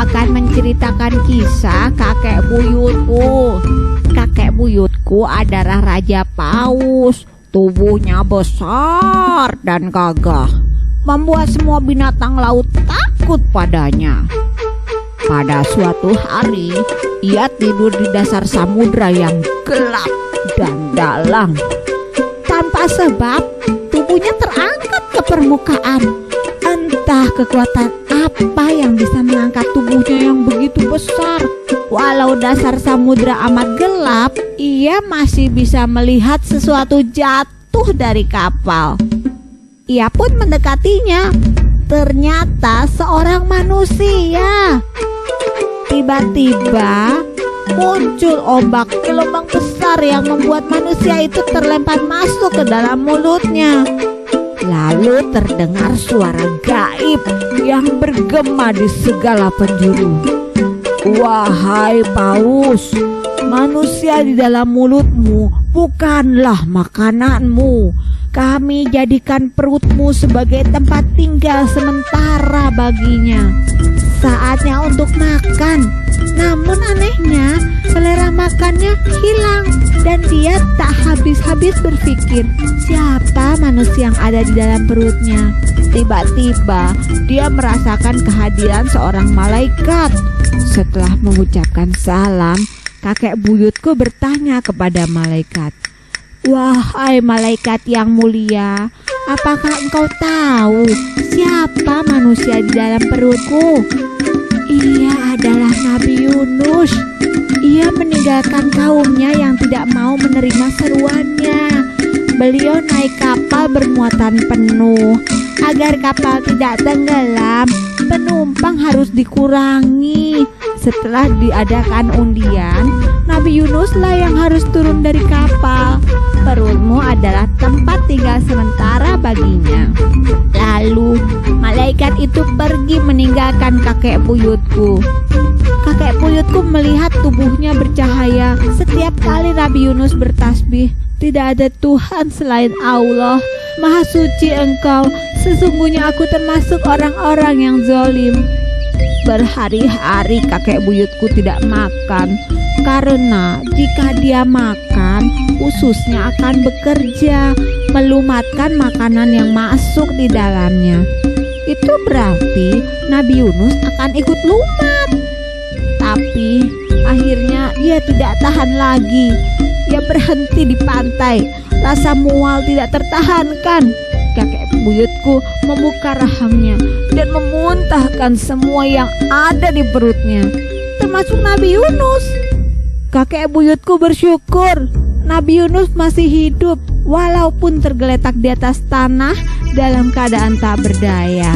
akan menceritakan kisah kakek buyutku. Kakek buyutku adalah Raja Paus. Tubuhnya besar dan gagah, membuat semua binatang laut takut padanya. Pada suatu hari, ia tidur di dasar samudra yang gelap dan dalam. Tanpa sebab, tubuhnya terangkat ke permukaan. Entah kekuatan apa yang bisa mengangkat tubuhnya yang begitu besar. Walau dasar samudra amat gelap, ia masih bisa melihat sesuatu jatuh dari kapal. Ia pun mendekatinya. Ternyata seorang manusia. Tiba-tiba muncul ombak gelombang besar yang membuat manusia itu terlempar masuk ke dalam mulutnya. Lalu terdengar suara gaib yang bergema di segala penjuru. Wahai Paus, manusia di dalam mulutmu bukanlah makananmu. Kami jadikan perutmu sebagai tempat tinggal sementara baginya. Saatnya untuk makan. Namun anehnya, selera makannya hilang dan dia tak habis-habis berpikir siapa manusia yang ada di dalam perutnya. Tiba-tiba dia merasakan kehadiran seorang malaikat. Setelah mengucapkan salam, kakek buyutku bertanya kepada malaikat, "Wahai malaikat yang mulia, apakah engkau tahu siapa manusia di dalam perutku?" "Ia adalah Nabi Yunus. Ia meninggalkan kaumnya yang tidak mau menerima seruannya. Beliau naik kapal bermuatan penuh. Agar kapal tidak tenggelam, penumpang harus dikurangi. Setelah diadakan undian, Nabi Yunuslah yang harus turun dari kapal. Perutmu adalah tempat tinggal sementara baginya." Lalu malaikat itu pergi meninggalkan kakek buyutku. Kakek buyutku melihat tubuhnya bercahaya. Setiap kali Nabi Yunus bertasbih, "Tidak ada Tuhan selain Allah. Maha suci Engkau. Sesungguhnya aku termasuk orang-orang yang zalim." Berhari-hari kakek buyutku tidak makan, karena jika dia makan, ususnya akan bekerja melumatkan makanan yang masuk di dalamnya. Itu berarti Nabi Yunus akan ikut lumat. Tapi akhirnya ia tidak tahan lagi. Ia berhenti di pantai. Rasa mual tidak tertahankan. Kakek buyutku membuka rahangnya dan memuntahkan semua yang ada di perutnya, termasuk Nabi Yunus. Kakek buyutku bersyukur Nabi Yunus masih hidup walaupun tergeletak di atas tanah dalam keadaan tak berdaya.